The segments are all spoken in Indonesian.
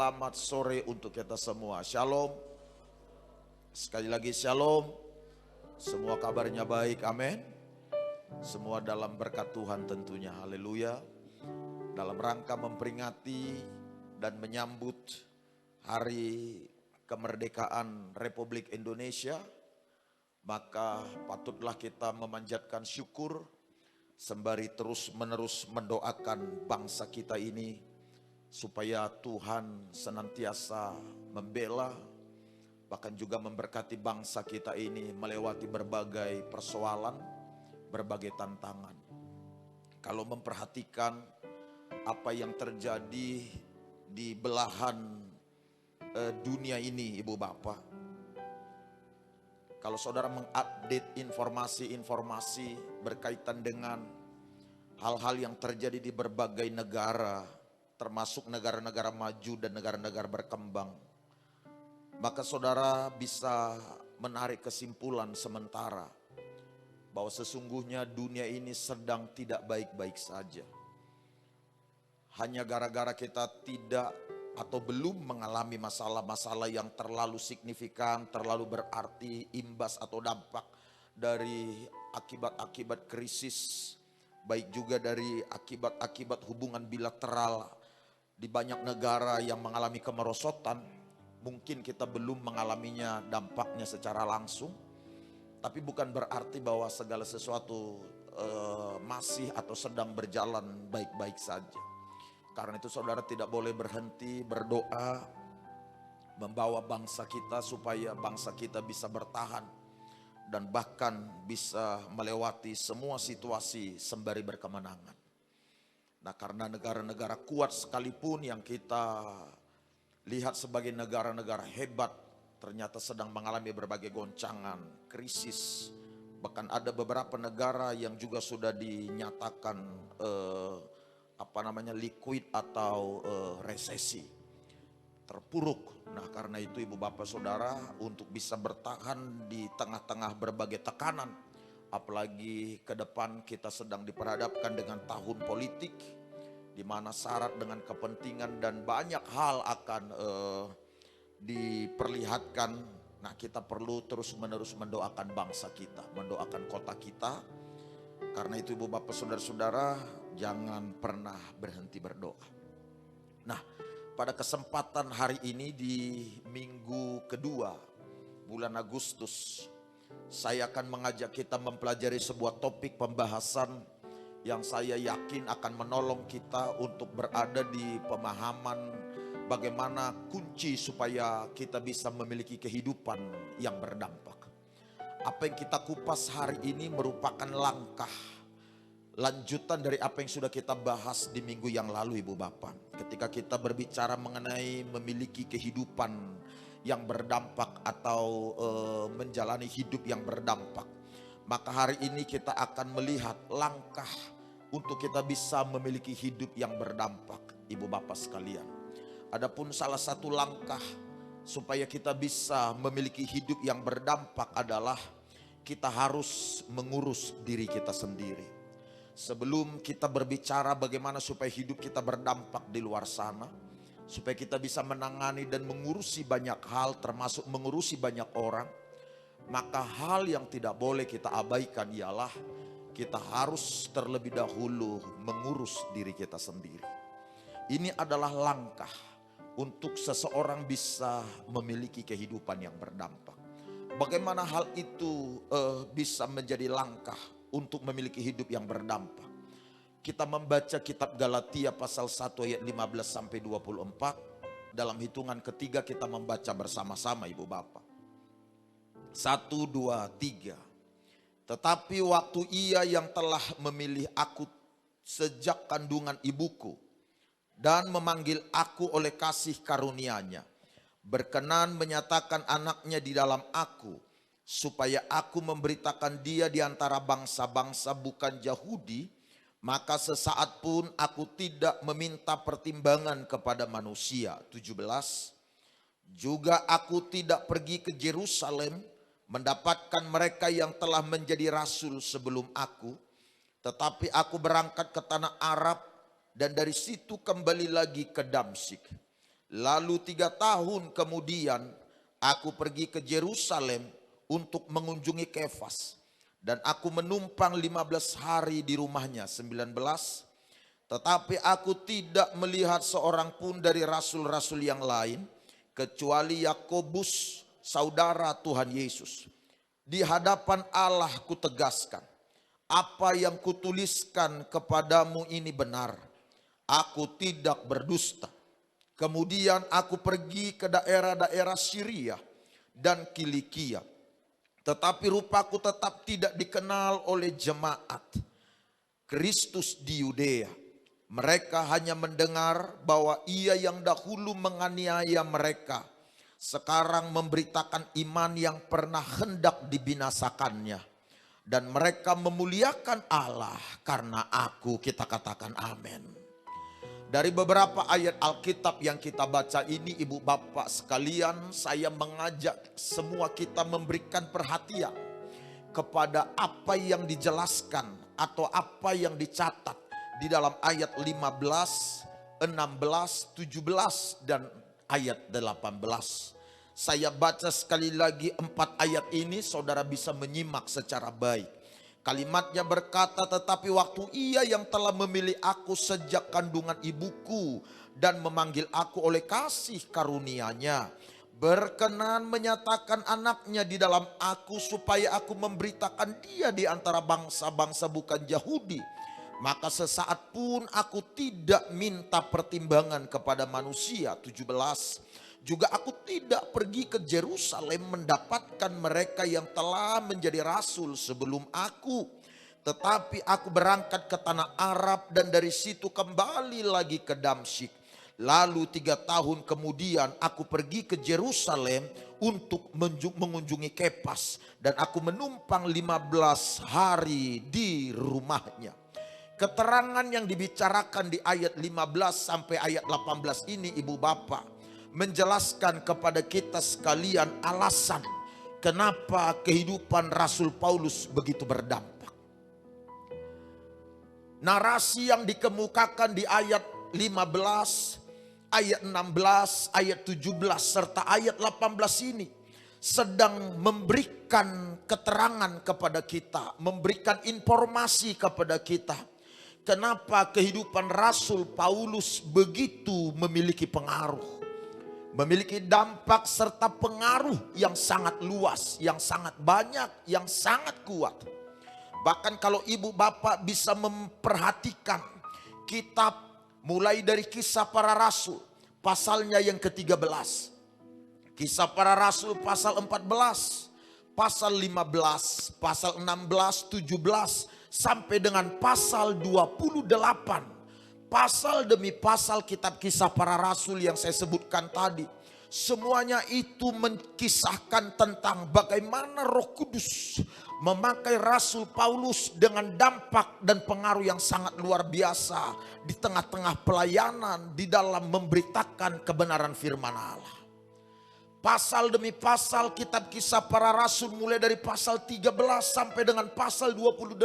Selamat sore untuk kita semua. Shalom. Sekali lagi shalom. Semua kabarnya baik, amin. Semua dalam berkat Tuhan tentunya, haleluya. Dalam rangka memperingati dan menyambut hari kemerdekaan Republik Indonesia, maka patutlah kita memanjatkan syukur sembari terus menerus mendoakan bangsa kita ini supaya Tuhan senantiasa membela, bahkan juga memberkati bangsa kita ini melewati berbagai persoalan, berbagai tantangan. Kalau memperhatikan apa yang terjadi di belahan dunia ini, Ibu Bapak, kalau saudara mengupdate informasi-informasi berkaitan dengan hal-hal yang terjadi di berbagai negara, termasuk negara-negara maju dan negara-negara berkembang, maka saudara bisa menarik kesimpulan sementara bahwa sesungguhnya dunia ini sedang tidak baik-baik saja. Hanya gara-gara kita tidak atau belum mengalami masalah-masalah yang terlalu signifikan, terlalu berarti imbas atau dampak dari akibat-akibat krisis, baik juga dari akibat-akibat hubungan bilateral di banyak negara yang mengalami kemerosotan. Mungkin kita belum mengalaminya dampaknya secara langsung, tapi bukan berarti bahwa segala sesuatu masih atau sedang berjalan baik-baik saja. Karena itu saudara tidak boleh berhenti berdoa, membawa bangsa kita supaya bangsa kita bisa bertahan dan bahkan bisa melewati semua situasi sembari berkemenangan. Nah, karena negara-negara kuat sekalipun yang kita lihat sebagai negara-negara hebat ternyata sedang mengalami berbagai goncangan, krisis. Bahkan ada beberapa negara yang juga sudah dinyatakan liquid atau resesi, terpuruk. Nah, karena itu Ibu Bapak Saudara, untuk bisa bertahan di tengah-tengah berbagai tekanan, apalagi ke depan kita sedang diperhadapkan dengan tahun politik, di mana syarat dengan kepentingan dan banyak hal akan diperlihatkan. Nah, kita perlu terus-menerus mendoakan bangsa kita, mendoakan kota kita. Karena itu Ibu Bapak Saudara-saudara, jangan pernah berhenti berdoa. Nah, pada kesempatan hari ini di minggu kedua bulan Agustus, saya akan mengajak kita mempelajari sebuah topik pembahasan yang saya yakin akan menolong kita untuk berada di pemahaman bagaimana kunci supaya kita bisa memiliki kehidupan yang berdampak. Apa yang kita kupas hari ini merupakan langkah lanjutan dari apa yang sudah kita bahas di minggu yang lalu, Ibu Bapak. Ketika kita berbicara mengenai memiliki kehidupan yang berdampak atau menjalani hidup yang berdampak, maka hari ini kita akan melihat langkah untuk kita bisa memiliki hidup yang berdampak, Ibu Bapak sekalian. Adapun salah satu langkah supaya kita bisa memiliki hidup yang berdampak adalah kita harus mengurus diri kita sendiri. Sebelum kita berbicara bagaimana supaya hidup kita berdampak di luar sana, supaya kita bisa menangani dan mengurusi banyak hal, termasuk mengurusi banyak orang, maka hal yang tidak boleh kita abaikan ialah kita harus terlebih dahulu mengurus diri kita sendiri. Ini adalah langkah untuk seseorang bisa memiliki kehidupan yang berdampak. Bagaimana hal itu bisa menjadi langkah untuk memiliki hidup yang berdampak? Kita membaca kitab Galatia pasal 1 ayat 15 sampai 24. Dalam hitungan ketiga kita membaca bersama-sama, Ibu Bapak. 1, 2, 3. Tetapi waktu Ia yang telah memilih aku sejak kandungan ibuku dan memanggil aku oleh kasih karunia-Nya, berkenan menyatakan anaknya di dalam aku, supaya aku memberitakan Dia di antara bangsa-bangsa bukan Yahudi, maka sesaat pun aku tidak meminta pertimbangan kepada manusia. 17. Juga aku tidak pergi ke Yerusalem mendapatkan mereka yang telah menjadi rasul sebelum aku, tetapi aku berangkat ke tanah Arab dan dari situ kembali lagi ke Damsyik. Lalu 3 tahun kemudian aku pergi ke Yerusalem untuk mengunjungi Kefas. Dan aku menumpang 15 hari di rumahnya, 19. Tetapi aku tidak melihat seorang pun dari rasul-rasul yang lain, kecuali Yakobus, saudara Tuhan Yesus. Di hadapan Allah kutegaskan, apa yang kutuliskan kepadamu ini benar. Aku tidak berdusta. Kemudian aku pergi ke daerah-daerah Syria dan Kilikia. Tetapi rupaku tetap tidak dikenal oleh jemaat Kristus di Yudea. Mereka hanya mendengar bahwa ia yang dahulu menganiaya mereka sekarang memberitakan iman yang pernah hendak dibinasakannya. Dan mereka memuliakan Allah karena aku. Kita katakan amin. Dari beberapa ayat Alkitab yang kita baca ini, ibu bapak sekalian, saya mengajak semua kita memberikan perhatian kepada apa yang dijelaskan atau apa yang dicatat di dalam ayat 15, 16, 17 dan ayat 18. Saya baca sekali lagi 4 ayat ini, saudara bisa menyimak secara baik. Kalimatnya berkata, tetapi waktu ia yang telah memilih aku sejak kandungan ibuku dan memanggil aku oleh kasih karunia-Nya, berkenan menyatakan anaknya di dalam aku supaya aku memberitakan dia di antara bangsa-bangsa bukan Yahudi. Maka sesaat pun aku tidak minta pertimbangan kepada manusia. 17. Juga aku tidak pergi ke Yerusalem mendapatkan mereka yang telah menjadi rasul sebelum aku. Tetapi aku berangkat ke tanah Arab dan dari situ kembali lagi ke Damsyik. Lalu 3 tahun kemudian aku pergi ke Yerusalem untuk mengunjungi Kefas. Dan aku menumpang 15 hari di rumahnya. Keterangan yang dibicarakan di ayat 15 sampai ayat 18 ini, ibu bapak, menjelaskan kepada kita sekalian alasan kenapa kehidupan Rasul Paulus begitu berdampak. Narasi yang dikemukakan di ayat 15, ayat 16, ayat 17 serta ayat 18 ini sedang memberikan keterangan kepada kita, memberikan informasi kepada kita. Kenapa kehidupan Rasul Paulus begitu memiliki pengaruh, memiliki dampak serta pengaruh yang sangat luas, yang sangat banyak, yang sangat kuat. Bahkan kalau ibu bapak bisa memperhatikan kitab mulai dari Kisah Para Rasul pasalnya yang ke-13, Kisah Para Rasul pasal 14, pasal 15, pasal 16, 17 sampai dengan pasal 28. Pasal demi pasal kitab Kisah Para Rasul yang saya sebutkan tadi, semuanya itu mengkisahkan tentang bagaimana Roh Kudus memakai Rasul Paulus dengan dampak dan pengaruh yang sangat luar biasa di tengah-tengah pelayanan di dalam memberitakan kebenaran firman Allah. Pasal demi pasal kitab Kisah Para Rasul mulai dari pasal 13 sampai dengan pasal 28.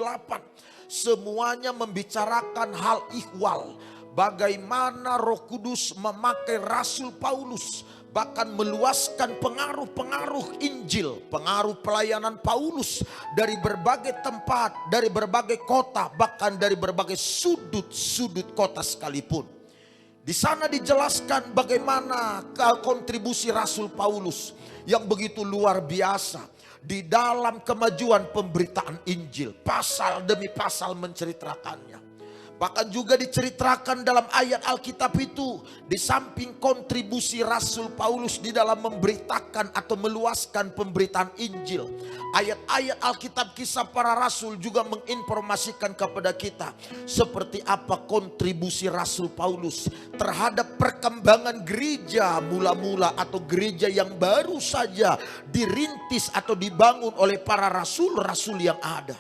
Semuanya membicarakan hal ihwal, bagaimana Roh Kudus memakai Rasul Paulus, bahkan meluaskan pengaruh-pengaruh Injil, pengaruh pelayanan Paulus dari berbagai tempat, dari berbagai kota, bahkan dari berbagai sudut-sudut kota sekalipun. Di sana dijelaskan bagaimana kontribusi Rasul Paulus yang begitu luar biasa di dalam kemajuan pemberitaan Injil. Pasal demi pasal menceritakannya. Bahkan juga diceritakan dalam ayat Alkitab itu, di samping kontribusi Rasul Paulus di dalam memberitakan atau meluaskan pemberitaan Injil, ayat-ayat Alkitab Kisah Para Rasul juga menginformasikan kepada kita seperti apa kontribusi Rasul Paulus terhadap perkembangan gereja mula-mula atau gereja yang baru saja dirintis atau dibangun oleh para rasul-rasul yang ada.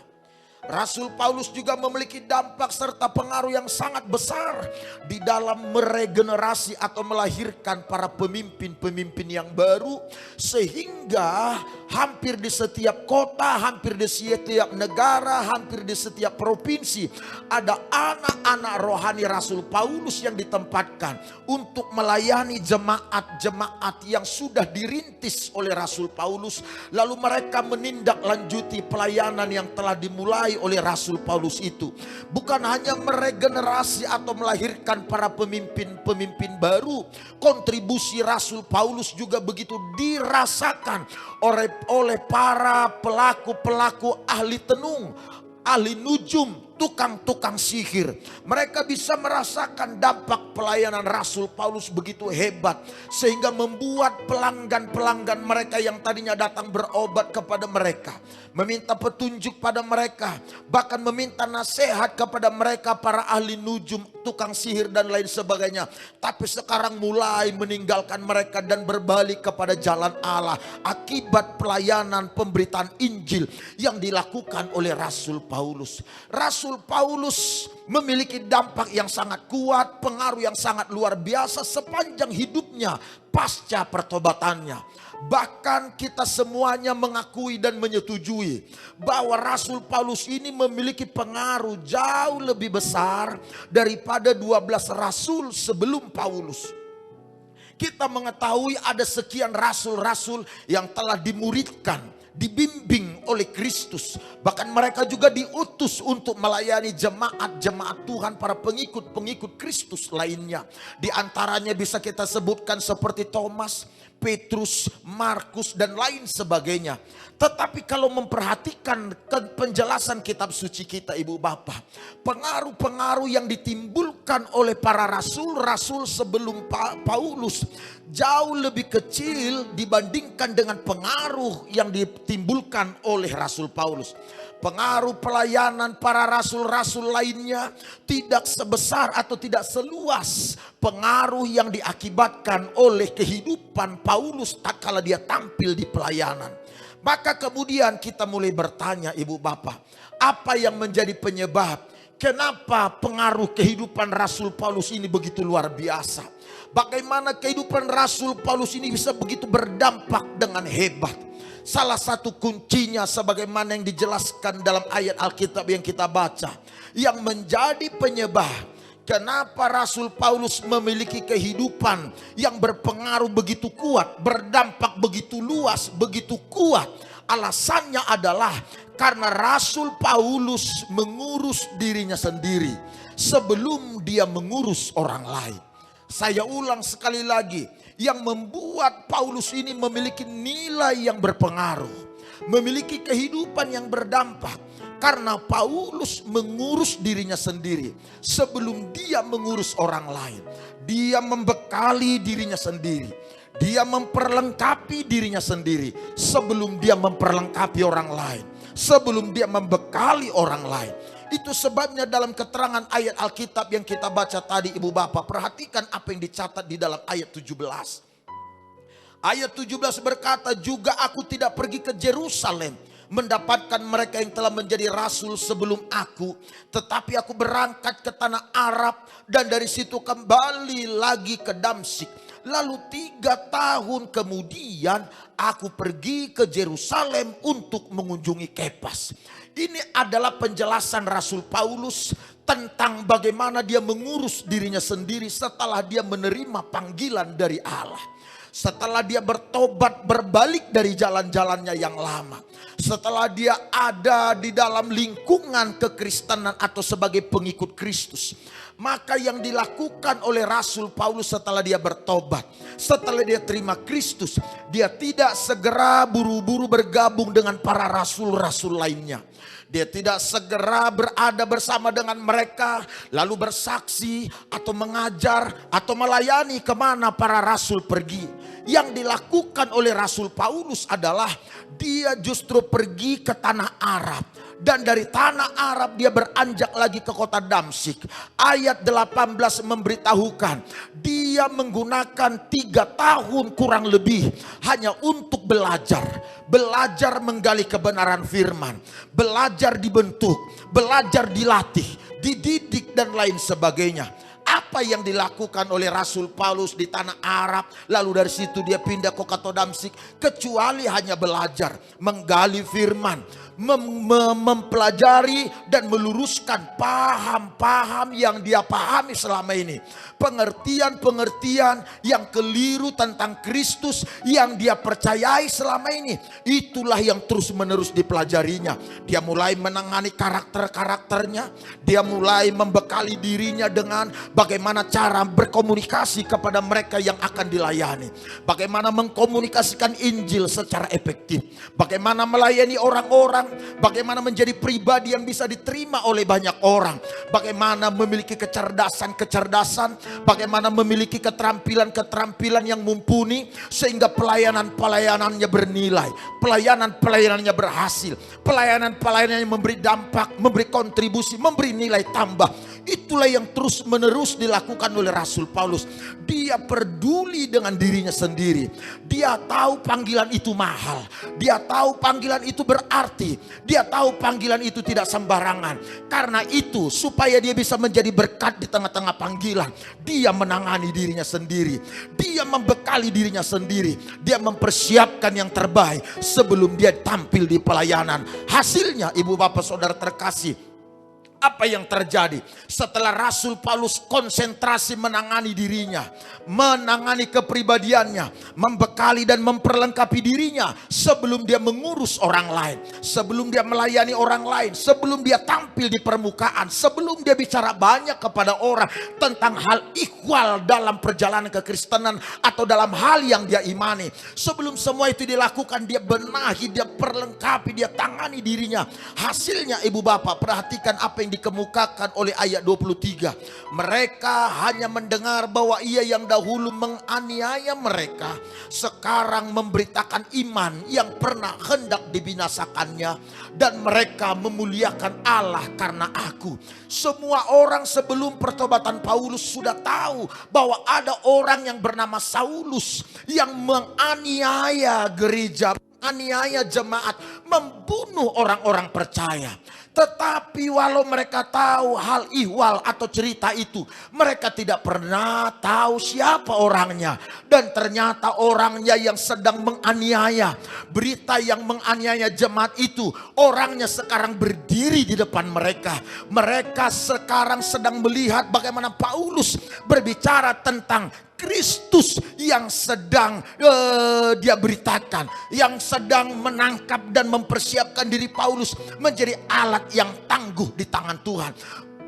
Rasul Paulus juga memiliki dampak serta pengaruh yang sangat besar di dalam meregenerasi atau melahirkan para pemimpin-pemimpin yang baru, sehingga hampir di setiap kota, hampir di setiap negara, hampir di setiap provinsi ada anak-anak rohani Rasul Paulus yang ditempatkan untuk melayani jemaat-jemaat yang sudah dirintis oleh Rasul Paulus, lalu mereka menindaklanjuti pelayanan yang telah dimulai oleh Rasul Paulus itu. Bukan hanya meregenerasi atau melahirkan para pemimpin-pemimpin baru, kontribusi Rasul Paulus juga begitu dirasakan oleh para pelaku-pelaku ahli tenung, ahli nujum, tukang-tukang sihir. Mereka bisa merasakan dampak pelayanan Rasul Paulus begitu hebat, sehingga membuat pelanggan-pelanggan mereka yang tadinya datang berobat kepada mereka, meminta petunjuk pada mereka, bahkan meminta nasihat kepada mereka, para ahli nujum, tukang sihir dan lain sebagainya. Tapi sekarang mulai meninggalkan mereka dan berbalik kepada jalan Allah akibat pelayanan pemberitaan Injil yang dilakukan oleh Rasul Paulus. Rasul Paulus memiliki dampak yang sangat kuat, pengaruh yang sangat luar biasa sepanjang hidupnya pasca pertobatannya. Bahkan kita semuanya mengakui dan menyetujui bahwa Rasul Paulus ini memiliki pengaruh jauh lebih besar daripada 12 rasul sebelum Paulus. Kita mengetahui ada sekian rasul-rasul yang telah dimuridkan, dibimbing oleh Kristus. Bahkan mereka juga diutus untuk melayani jemaat-jemaat Tuhan, para pengikut-pengikut Kristus lainnya. Di antaranya bisa kita sebutkan seperti Thomas, Petrus, Markus dan lain sebagainya. Tetapi kalau memperhatikan penjelasan kitab suci kita, ibu bapak, pengaruh-pengaruh yang ditimbulkan oleh para rasul-rasul sebelum Paulus jauh lebih kecil dibandingkan dengan pengaruh yang ditimbulkan oleh Rasul Paulus. Pengaruh pelayanan para rasul-rasul lainnya tidak sebesar atau tidak seluas pengaruh yang diakibatkan oleh kehidupan Paulus tak kala dia tampil di pelayanan. Maka kemudian kita mulai bertanya, ibu bapak, apa yang menjadi penyebab kenapa pengaruh kehidupan Rasul Paulus ini begitu luar biasa? Bagaimana kehidupan Rasul Paulus ini bisa begitu berdampak dengan hebat? Salah satu kuncinya sebagaimana yang dijelaskan dalam ayat Alkitab yang kita baca, yang menjadi penyebab kenapa Rasul Paulus memiliki kehidupan yang berpengaruh begitu kuat, berdampak begitu luas, begitu kuat. Alasannya adalah karena Rasul Paulus mengurus dirinya sendiri sebelum dia mengurus orang lain. Saya ulang sekali lagi, yang membuat Paulus ini memiliki nilai yang berpengaruh, memiliki kehidupan yang berdampak, karena Paulus mengurus dirinya sendiri sebelum dia mengurus orang lain. Dia membekali dirinya sendiri, dia memperlengkapi dirinya sendiri sebelum dia memperlengkapi orang lain, sebelum dia membekali orang lain. Itu sebabnya dalam keterangan ayat Alkitab yang kita baca tadi, ibu bapak, perhatikan apa yang dicatat di dalam ayat 17. Ayat 17 berkata, juga aku tidak pergi ke Yerusalem mendapatkan mereka yang telah menjadi rasul sebelum aku, tetapi aku berangkat ke tanah Arab dan dari situ kembali lagi ke Damsyik. Lalu 3 tahun kemudian aku pergi ke Yerusalem untuk mengunjungi Kepas. Ini adalah penjelasan Rasul Paulus tentang bagaimana dia mengurus dirinya sendiri setelah dia menerima panggilan dari Allah. Setelah dia bertobat, berbalik dari jalan-jalannya yang lama. Setelah dia ada di dalam lingkungan kekristenan atau sebagai pengikut Kristus. Maka yang dilakukan oleh Rasul Paulus setelah dia bertobat, setelah dia terima Kristus, dia tidak segera buru-buru bergabung dengan para rasul-rasul lainnya. Dia tidak segera berada bersama dengan mereka lalu bersaksi atau mengajar atau melayani kemana para rasul pergi. Yang dilakukan oleh Rasul Paulus adalah dia justru pergi ke tanah Arab. Dan dari tanah Arab dia beranjak lagi ke kota Damsyik. Ayat 18 memberitahukan dia menggunakan 3 tahun kurang lebih hanya untuk belajar. Belajar menggali kebenaran firman, belajar dibentuk, belajar dilatih, dididik dan lain sebagainya. Apa yang dilakukan oleh Rasul Paulus di tanah Arab, lalu dari situ dia pindah ke kota Damsyik, kecuali hanya belajar, menggali firman, mempelajari dan meluruskan paham-paham yang dia pahami selama ini. Pengertian-pengertian yang keliru tentang Kristus yang dia percayai selama ini, itulah yang terus-menerus dipelajarinya. Dia mulai menangani karakter-karakternya, dia mulai membekali dirinya dengan bagaimana cara berkomunikasi kepada mereka yang akan dilayani, bagaimana mengkomunikasikan Injil secara efektif, bagaimana melayani orang-orang, bagaimana menjadi pribadi yang bisa diterima oleh banyak orang, bagaimana memiliki kecerdasan, bagaimana memiliki keterampilan yang mumpuni sehingga pelayanannya bernilai, pelayanannya berhasil, pelayanannya memberi dampak, memberi kontribusi, memberi nilai tambah. Itulah yang terus-menerus dilakukan oleh Rasul Paulus. Dia peduli dengan dirinya sendiri. Dia tahu panggilan itu mahal. Dia tahu panggilan itu berarti. Dia tahu panggilan itu tidak sembarangan. Karena itu supaya dia bisa menjadi berkat di tengah-tengah panggilan, dia menangani dirinya sendiri. Dia membekali dirinya sendiri. Dia mempersiapkan yang terbaik sebelum dia tampil di pelayanan. Hasilnya, ibu bapak saudara terkasih, apa yang terjadi setelah Rasul Paulus konsentrasi menangani dirinya, menangani kepribadiannya, membekali dan memperlengkapi dirinya sebelum dia mengurus orang lain, sebelum dia melayani orang lain, sebelum dia tampil di permukaan, sebelum dia bicara banyak kepada orang tentang hal ikhwal dalam perjalanan kekristenan atau dalam hal yang dia imani. Sebelum semua itu dilakukan, dia benahi, dia perlengkapi, dia tangani dirinya. Hasilnya ibu bapak, perhatikan apa yang dikemukakan oleh ayat 23. Mereka hanya mendengar bahwa ia yang dahulu menganiaya mereka sekarang memberitakan iman yang pernah hendak dibinasakannya, dan mereka memuliakan Allah karena aku. Semua orang sebelum pertobatan Paulus sudah tahu bahwa ada orang yang bernama Saulus yang menganiaya gereja, menganiaya jemaat, membunuh orang-orang percaya. Tetapi walau mereka tahu hal ihwal atau cerita itu, mereka tidak pernah tahu siapa orangnya. Dan ternyata orangnya yang sedang menganiaya, berita yang menganiaya jemaat itu, orangnya sekarang berdiri di depan mereka. Mereka sekarang sedang melihat bagaimana Paulus berbicara tentang Kristus yang sedang dia beritakan, yang sedang menangkap dan mempersiapkan diri Paulus menjadi alat yang tangguh di tangan Tuhan.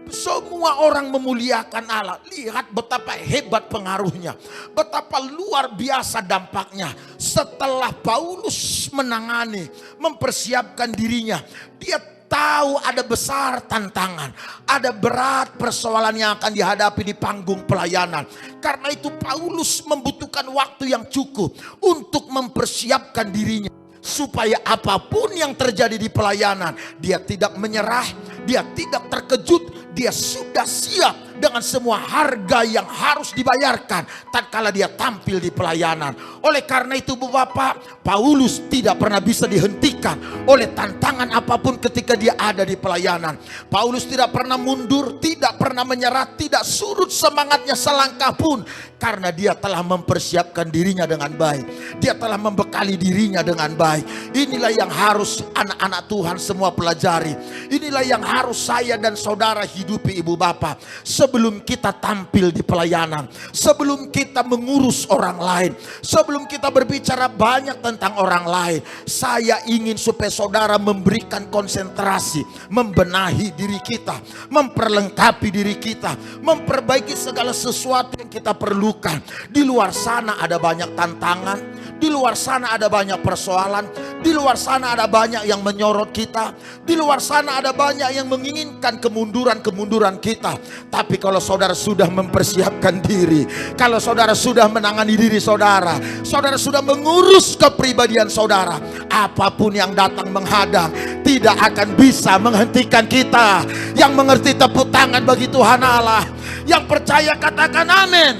Semua orang memuliakan Allah. Lihat betapa hebat pengaruhnya, betapa luar biasa dampaknya. Setelah Paulus menangani, mempersiapkan dirinya, dia tahu ada besar tantangan, ada berat persoalan yang akan dihadapi di panggung pelayanan. Karena itu Paulus membutuhkan waktu yang cukup untuk mempersiapkan dirinya, supaya apapun yang terjadi di pelayanan, dia tidak menyerah, dia tidak terkejut, dia sudah siap dengan semua harga yang harus dibayarkan tatkala dia tampil di pelayanan. Oleh karena itu Bapak, Paulus tidak pernah bisa dihentikan oleh tantangan apapun ketika dia ada di pelayanan. Paulus tidak pernah mundur, tidak pernah menyerah, tidak surut semangatnya selangkah pun, karena dia telah mempersiapkan dirinya dengan baik. Dia telah membekali dirinya dengan baik. Inilah yang harus anak-anak Tuhan semua pelajari. Inilah yang harus saya dan saudara hidupi ibu bapak. Sebelum kita tampil di pelayanan, sebelum kita mengurus orang lain, sebelum kita berbicara banyak tentang orang lain, saya ingin supaya saudara memberikan konsentrasi, membenahi diri kita, memperlengkapi diri kita, memperbaiki segala sesuatu yang kita perlukan. Di luar sana ada banyak tantangan, Di luar sana ada banyak persoalan. Di luar sana ada banyak yang menyorot kita. Di luar sana ada banyak yang menginginkan kemunduran kita. Tapi kalau saudara sudah mempersiapkan diri, kalau saudara sudah menangani diri saudara, saudara sudah mengurus kepribadian saudara, apapun yang datang menghadang tidak akan bisa menghentikan kita. Yang mengerti tepuk tangan bagi Tuhan Allah. Yang percaya katakan amin.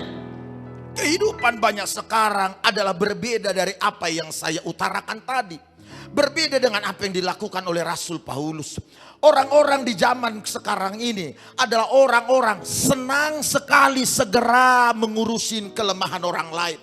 Kehidupan banyak sekarang adalah berbeda dari apa yang saya utarakan tadi. Berbeda dengan apa yang dilakukan oleh Rasul Paulus. Orang-orang di zaman sekarang ini adalah orang-orang senang sekali segera mengurusin kelemahan orang lain.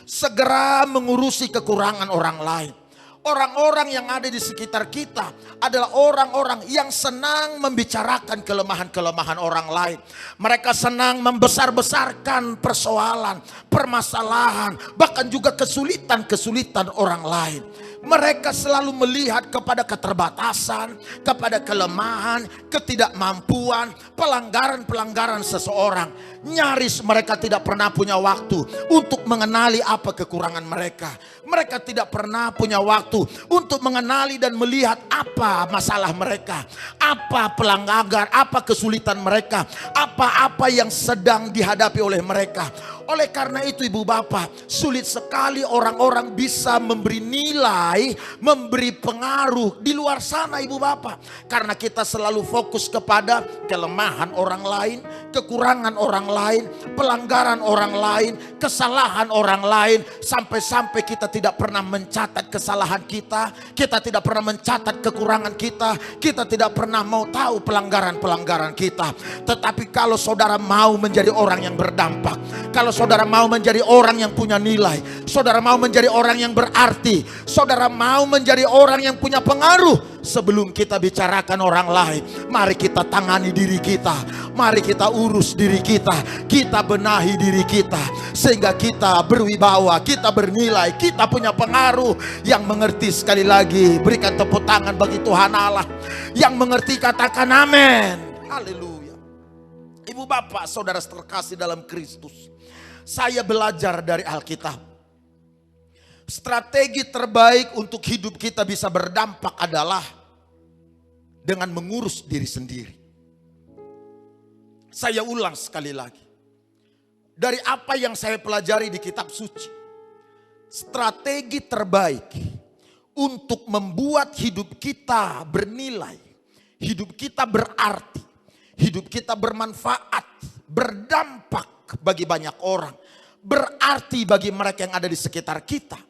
Segera mengurusi kekurangan orang lain. Orang-orang yang ada di sekitar kita adalah orang-orang yang senang membicarakan kelemahan-kelemahan orang lain. Mereka senang membesar-besarkan persoalan, permasalahan, bahkan juga kesulitan-kesulitan orang lain. Mereka selalu melihat kepada keterbatasan, kepada kelemahan, ketidakmampuan, pelanggaran-pelanggaran seseorang. Nyaris mereka tidak pernah punya waktu untuk mengenali apa kekurangan mereka. Mereka tidak pernah punya waktu untuk mengenali dan melihat apa masalah mereka, apa pelanggaran, apa kesulitan mereka, apa-apa yang sedang dihadapi oleh mereka. Oleh karena itu ibu bapak, sulit sekali orang-orang bisa memberi nilai, memberi pengaruh di luar sana ibu bapak. Karena kita selalu fokus kepada kelemahan orang lain, kekurangan orang lain, pelanggaran orang lain, kesalahan orang lain. Sampai-sampai kita tidak pernah mencatat kesalahan kita tidak pernah mencatat kekurangan kita tidak pernah mau tahu pelanggaran-pelanggaran kita. Tetapi kalau saudara mau menjadi orang yang berdampak, kalau saudara mau menjadi orang yang punya nilai, saudara mau menjadi orang yang berarti, saudara mau menjadi orang yang punya pengaruh, sebelum kita bicarakan orang lain, mari kita tangani diri kita, mari kita urus diri kita, kita benahi diri kita, sehingga kita berwibawa, kita bernilai, kita punya pengaruh. Yang mengerti sekali lagi, berikan tepuk tangan bagi Tuhan Allah. Yang mengerti katakan amin. Haleluya. Ibu bapak saudara terkasih dalam Kristus, saya belajar dari Alkitab. Strategi terbaik untuk hidup kita bisa berdampak adalah dengan mengurus diri sendiri. Saya ulang sekali lagi. Dari apa yang saya pelajari di kitab suci, strategi terbaik untuk membuat hidup kita bernilai, hidup kita berarti, hidup kita bermanfaat, berdampak bagi banyak orang, berarti bagi mereka yang ada di sekitar kita.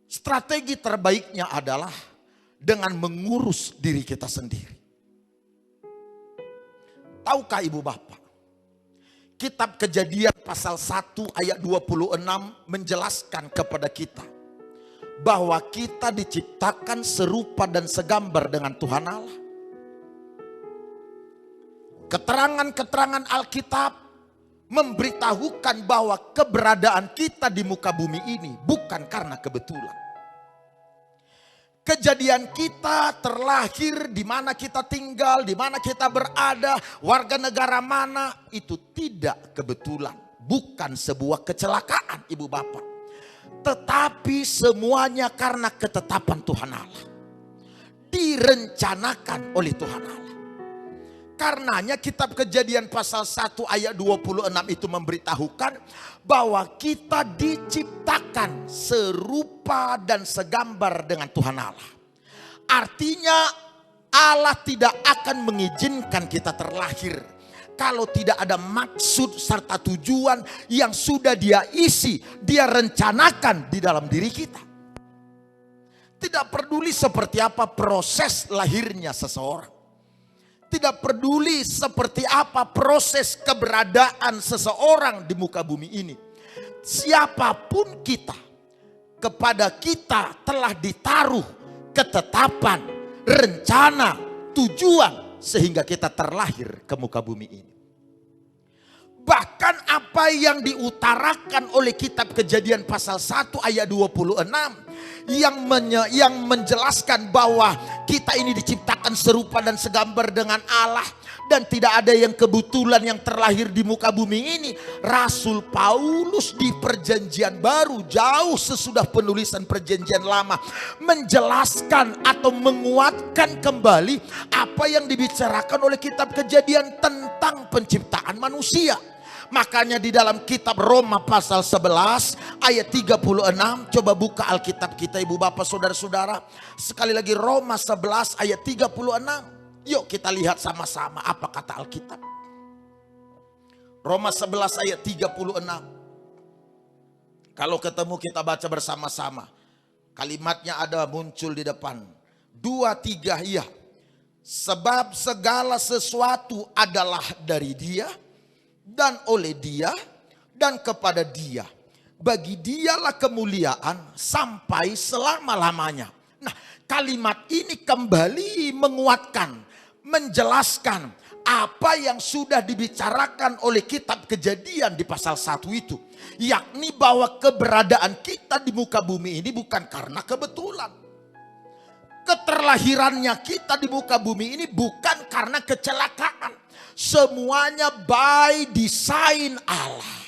Strategi terbaiknya adalah dengan mengurus diri kita sendiri. Tahukah ibu bapak, kitab Kejadian pasal 1 ayat 26 menjelaskan kepada kita bahwa kita diciptakan serupa dan segambar dengan Tuhan Allah. Keterangan-keterangan Alkitab memberitahukan bahwa keberadaan kita di muka bumi ini bukan karena kebetulan. Kejadian kita terlahir, di mana kita tinggal, di mana kita berada, warga negara mana, itu tidak kebetulan. Bukan sebuah kecelakaan ibu bapak. Tetapi semuanya karena ketetapan Tuhan Allah. Direncanakan oleh Tuhan Allah. Karenanya kitab Kejadian pasal 1 ayat 26 itu memberitahukan bahwa kita diciptakan serupa dan segambar dengan Tuhan Allah. Artinya Allah tidak akan mengizinkan kita terlahir kalau tidak ada maksud serta tujuan yang sudah Dia isi, Dia rencanakan di dalam diri kita. Tidak peduli seperti apa proses lahirnya seseorang. Tidak peduli seperti apa proses keberadaan seseorang di muka bumi ini. Siapapun kita, kepada kita telah ditaruh ketetapan, rencana, tujuan sehingga kita terlahir ke muka bumi ini. Bahkan apa yang diutarakan oleh kitab Kejadian pasal 1 ayat 26 yang menjelaskan bahwa kita ini diciptakan serupa dan segambar dengan Allah. Dan tidak ada yang kebetulan yang terlahir di muka bumi ini. Rasul Paulus di perjanjian baru, jauh sesudah penulisan perjanjian lama, menjelaskan atau menguatkan kembali apa yang dibicarakan oleh kitab Kejadian tentang penciptaan manusia. Makanya di dalam kitab Roma pasal 11 ayat 36. Coba buka Alkitab kita ibu bapak saudara-saudara. Sekali lagi Roma 11 ayat 36. Yuk kita lihat sama-sama apa kata Alkitab. Roma 11 ayat 36. Kalau ketemu kita baca bersama-sama. Kalimatnya ada muncul di depan. 2, 3 iya. Sebab segala sesuatu adalah dari Dia dan oleh Dia dan kepada Dia. Bagi Dialah kemuliaan sampai selama-lamanya. Nah, kalimat ini kembali menguatkan, menjelaskan apa yang sudah dibicarakan oleh kitab Kejadian di pasal 1 itu. Yakni bahwa keberadaan kita di muka bumi ini bukan karena kebetulan. Keterlahirannya kita di muka bumi ini bukan karena kecelakaan. Semuanya by design Allah.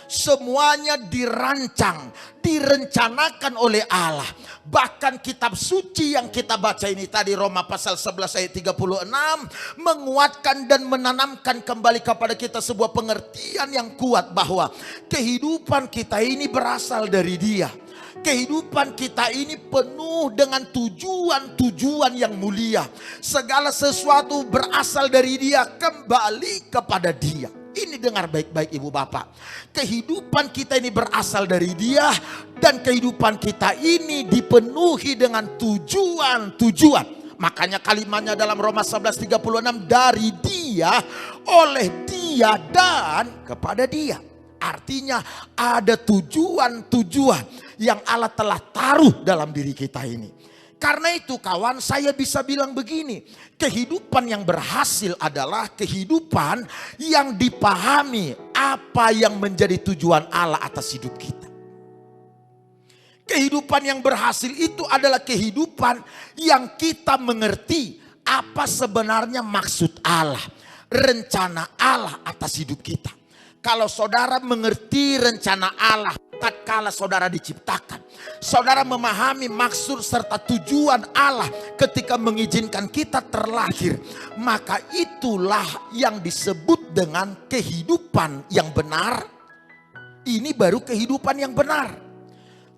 Semuanya dirancang, direncanakan oleh Allah. Bahkan kitab suci yang kita baca ini tadi Roma pasal 11 ayat 36 menguatkan dan menanamkan kembali kepada kita sebuah pengertian yang kuat bahwa kehidupan kita ini berasal dari Dia. Kehidupan kita ini penuh dengan tujuan-tujuan yang mulia. Segala sesuatu berasal dari Dia, kembali kepada Dia. Ini dengar baik-baik ibu bapak. Kehidupan kita ini berasal dari Dia. Dan kehidupan kita ini dipenuhi dengan tujuan-tujuan. Makanya kalimatnya dalam Roma 11:36. Dari Dia, oleh Dia, dan kepada Dia. Artinya ada tujuan-tujuan yang Allah telah taruh dalam diri kita ini. Karena itu kawan, saya bisa bilang begini. Kehidupan yang berhasil adalah kehidupan yang dipahami apa yang menjadi tujuan Allah atas hidup kita. Kehidupan yang berhasil itu adalah kehidupan yang kita mengerti apa sebenarnya maksud Allah, rencana Allah atas hidup kita. Kalau saudara mengerti rencana Allah tatkala saudara diciptakan, saudara memahami maksud serta tujuan Allah ketika mengizinkan kita terlahir, maka itulah yang disebut dengan kehidupan yang benar. Ini baru kehidupan yang benar.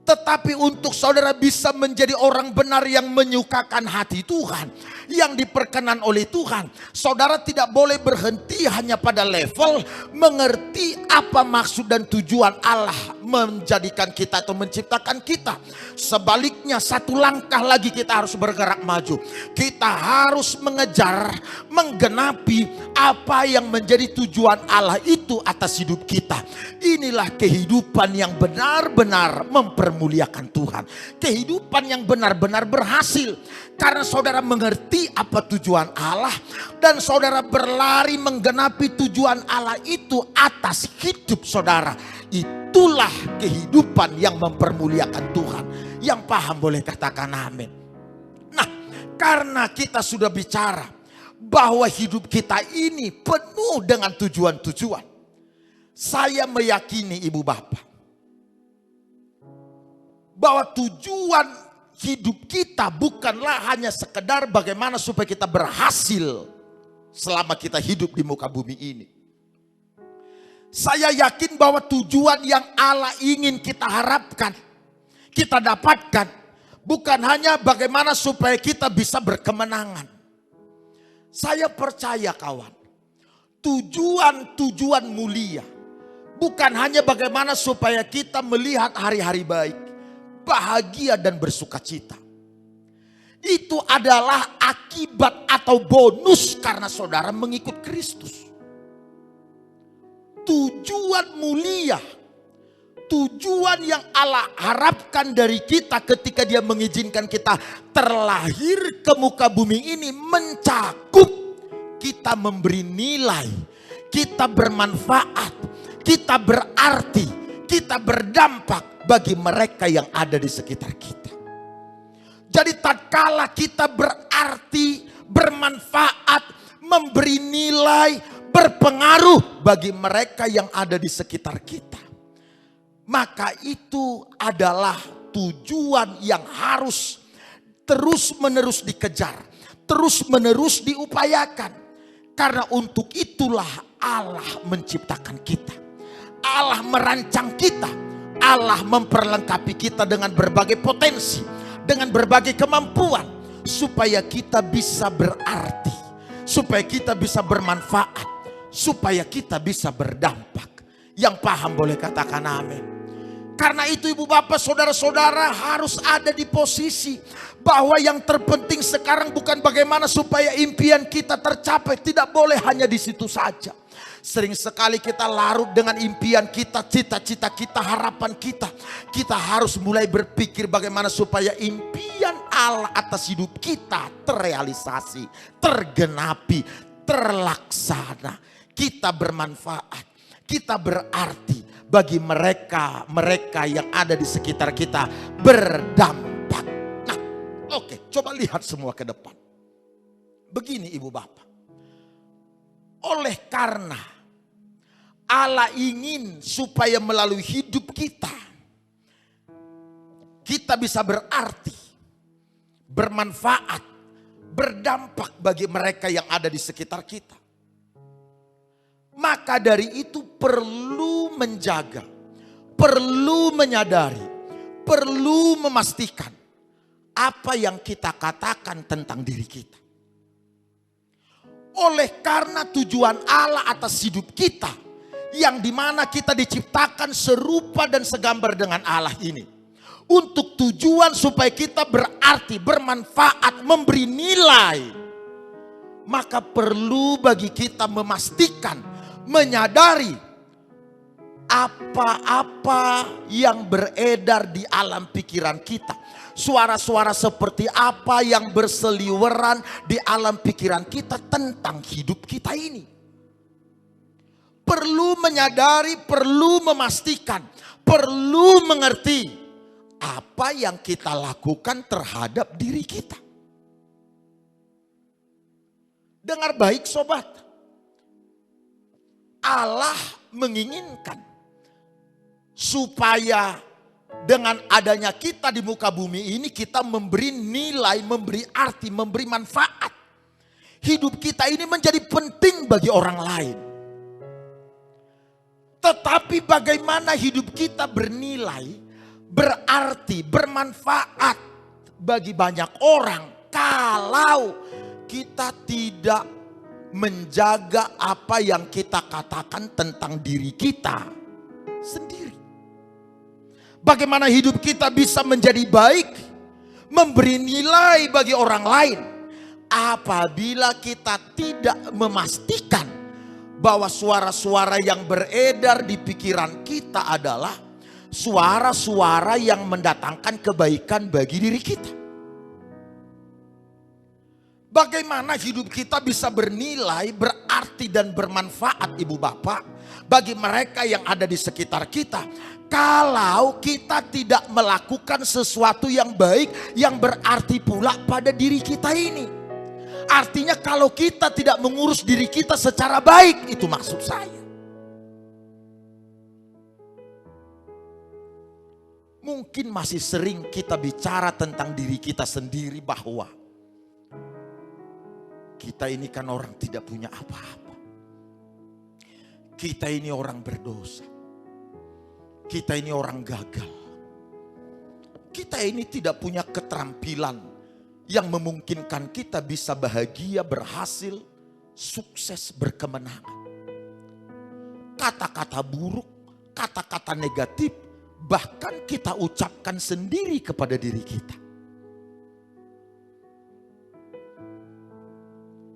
Tetapi untuk saudara bisa menjadi orang benar yang menyukakan hati Tuhan, yang diperkenan oleh Tuhan, saudara tidak boleh berhenti hanya pada level mengerti apa maksud dan tujuan Allah menjadikan kita atau menciptakan kita. Sebaliknya satu langkah lagi kita harus bergerak maju. Kita harus mengejar, menggenapi apa yang menjadi tujuan Allah itu atas hidup kita. Inilah kehidupan yang benar-benar mempermuliakan Tuhan. Kehidupan yang benar-benar berhasil. Karena saudara mengerti apa tujuan Allah. Dan saudara berlari menggenapi tujuan Allah itu atas hidup saudara. Itulah kehidupan yang mempermuliakan Tuhan. Yang paham boleh katakan amin. Nah, karena kita sudah bicara bahwa hidup kita ini penuh dengan tujuan-tujuan. Saya meyakini ibu bapak bahwa tujuan hidup kita bukanlah hanya sekedar bagaimana supaya kita berhasil selama kita hidup di muka bumi ini. Saya yakin bahwa tujuan yang Allah ingin kita harapkan, kita dapatkan, bukan hanya bagaimana supaya kita bisa berkemenangan. Saya percaya kawan, tujuan-tujuan mulia bukan hanya bagaimana supaya kita melihat hari-hari baik, bahagia dan bersuka cita. Itu adalah akibat atau bonus karena saudara mengikut Kristus. Tujuan mulia, tujuan yang Allah harapkan dari kita ketika Dia mengizinkan kita terlahir ke muka bumi ini mencakup kita memberi nilai, kita bermanfaat, kita berarti, kita berdampak bagi mereka yang ada di sekitar kita. Jadi tatkala kita berarti, bermanfaat, memberi nilai, berpengaruh bagi mereka yang ada di sekitar kita, maka itu adalah tujuan yang harus terus-menerus dikejar, terus-menerus diupayakan. Karena untuk itulah Allah menciptakan kita. Allah merancang kita. Allah memperlengkapi kita dengan berbagai potensi, dengan berbagai kemampuan, supaya kita bisa berarti, supaya kita bisa bermanfaat, supaya kita bisa berdampak. Yang paham boleh katakan amin. Karena itu ibu bapak saudara-saudara harus ada di posisi bahwa yang terpenting sekarang bukan bagaimana supaya impian kita tercapai. Tidak boleh hanya di situ saja. Sering sekali kita larut dengan impian kita, cita-cita kita, harapan kita. Kita harus mulai berpikir bagaimana supaya impian Allah atas hidup kita terrealisasi, tergenapi, terlaksana. Kita bermanfaat, kita berarti bagi mereka yang ada di sekitar kita, berdampak. Nah, oke, coba lihat semua ke depan. Begini ibu bapak. Oleh karena Allah ingin supaya melalui hidup kita bisa berarti, bermanfaat, berdampak bagi mereka yang ada di sekitar kita. Maka dari itu perlu menjaga, perlu menyadari, perlu memastikan apa yang kita katakan tentang diri kita. Oleh karena tujuan Allah atas hidup kita, yang dimana kita diciptakan serupa dan segambar dengan Allah ini, untuk tujuan supaya kita berarti, bermanfaat, memberi nilai, maka perlu bagi kita memastikan, menyadari apa-apa yang beredar di alam pikiran kita. Suara-suara seperti apa yang berseliweran di alam pikiran kita tentang hidup kita ini. Perlu menyadari, perlu memastikan, perlu mengerti apa yang kita lakukan terhadap diri kita. Dengar baik sobat. Allah menginginkan supaya dengan adanya kita di muka bumi ini kita memberi nilai, memberi arti, memberi manfaat. Hidup kita ini menjadi penting bagi orang lain. Tetapi bagaimana hidup kita bernilai, berarti, bermanfaat bagi banyak orang kalau kita tidak menjaga apa yang kita katakan tentang diri kita sendiri. Bagaimana hidup kita bisa menjadi baik, memberi nilai bagi orang lain, apabila kita tidak memastikan bahwa suara-suara yang beredar di pikiran kita adalah suara-suara yang mendatangkan kebaikan bagi diri kita. Bagaimana hidup kita bisa bernilai, berarti dan bermanfaat ibu bapak bagi mereka yang ada di sekitar kita, kalau kita tidak melakukan sesuatu yang baik yang berarti pula pada diri kita ini. Artinya kalau kita tidak mengurus diri kita secara baik, itu maksud saya. Mungkin masih sering kita bicara tentang diri kita sendiri bahwa kita ini kan orang tidak punya apa-apa. Kita ini orang berdosa. Kita ini orang gagal. Kita ini tidak punya keterampilan yang memungkinkan kita bisa bahagia, berhasil, sukses, berkemenangan. Kata-kata buruk, kata-kata negatif, bahkan kita ucapkan sendiri kepada diri kita.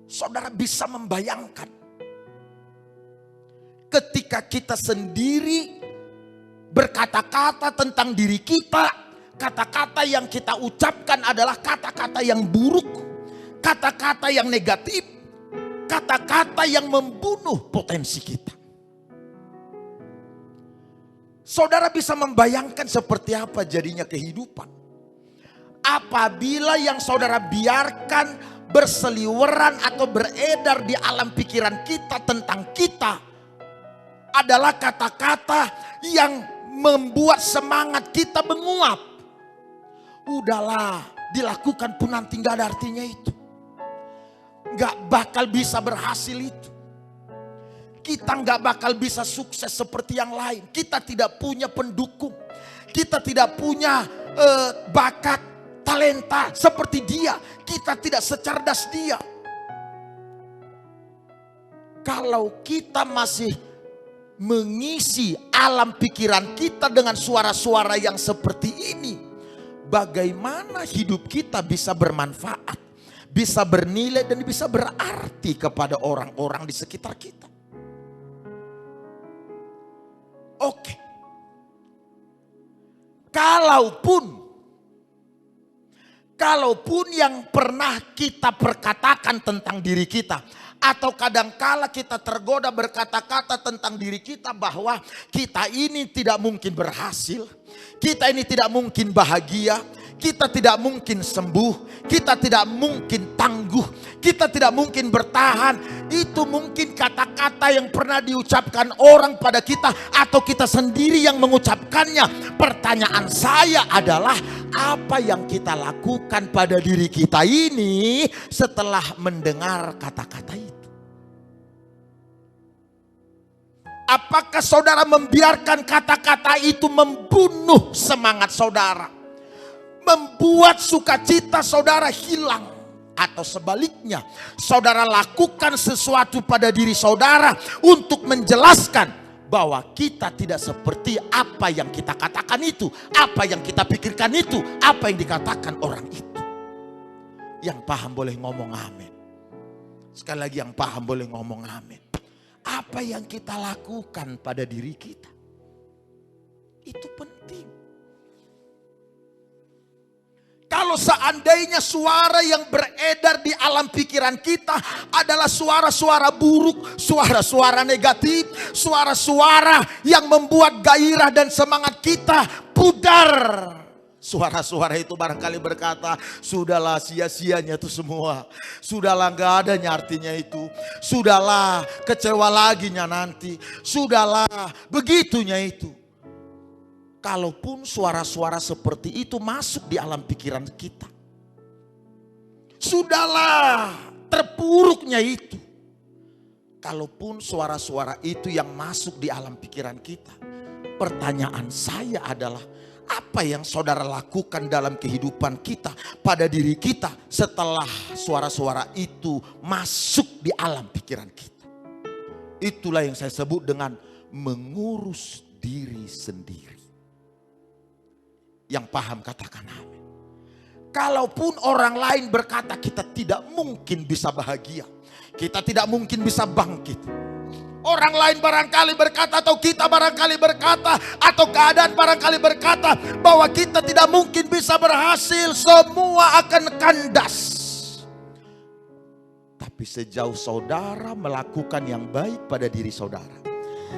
Saudara bisa membayangkan ketika kita sendiri berkata-kata tentang diri kita, kata-kata yang kita ucapkan adalah kata-kata yang buruk, kata-kata yang negatif, kata-kata yang membunuh potensi kita. Saudara bisa membayangkan seperti apa jadinya kehidupan apabila yang saudara biarkan berseliweran atau beredar di alam pikiran kita tentang kita adalah kata-kata yang membuat semangat kita menguap. Udahlah, dilakukan pun nanti gak ada artinya itu. Gak bakal bisa berhasil itu. Kita gak bakal bisa sukses seperti yang lain. Kita tidak punya pendukung. Kita tidak punya bakat, talenta seperti dia. Kita tidak secerdas dia. Kalau kita masih mengisi alam pikiran kita dengan suara-suara yang seperti ini, bagaimana hidup kita bisa bermanfaat, bisa bernilai dan bisa berarti kepada orang-orang di sekitar kita? Oke. Kalaupun yang pernah kita perkatakan tentang diri kita, atau kadangkala kita tergoda berkata-kata tentang diri kita bahwa kita ini tidak mungkin berhasil, kita ini tidak mungkin bahagia, kita tidak mungkin sembuh, kita tidak mungkin tangguh, kita tidak mungkin bertahan. Itu mungkin kata-kata yang pernah diucapkan orang pada kita atau kita sendiri yang mengucapkannya. Pertanyaan saya adalah, apa yang kita lakukan pada diri kita ini setelah mendengar kata-kata itu? Apakah saudara membiarkan kata-kata itu membunuh semangat saudara, membuat sukacita saudara hilang? Atau sebaliknya, saudara lakukan sesuatu pada diri saudara untuk menjelaskan bahwa kita tidak seperti apa yang kita katakan itu, apa yang kita pikirkan itu, apa yang dikatakan orang itu. Yang paham boleh ngomong amin. Sekali lagi, yang paham boleh ngomong amin. Apa yang kita lakukan pada diri kita, itu penting. Kalau seandainya suara yang beredar di alam pikiran kita adalah suara-suara buruk, suara-suara negatif, suara-suara yang membuat gairah dan semangat kita pudar. Suara-suara itu barangkali berkata, sudahlah sia-sianya itu semua. Sudahlah gak adanya artinya itu. Sudahlah kecewa laginya nanti. Sudahlah begitunya itu. Kalaupun suara-suara seperti itu masuk di alam pikiran kita, sudahlah terpuruknya itu. Kalaupun suara-suara itu yang masuk di alam pikiran kita, pertanyaan saya adalah, apa yang saudara lakukan dalam kehidupan kita, pada diri kita setelah suara-suara itu masuk di alam pikiran kita? Itulah yang saya sebut dengan mengurus diri sendiri. Yang paham katakan amin. Kalaupun orang lain berkata kita tidak mungkin bisa bahagia, kita tidak mungkin bisa bangkit. Orang lain barangkali berkata, atau kita barangkali berkata, atau keadaan barangkali berkata bahwa kita tidak mungkin bisa berhasil, semua akan kandas. Tapi sejauh saudara melakukan yang baik pada diri saudara,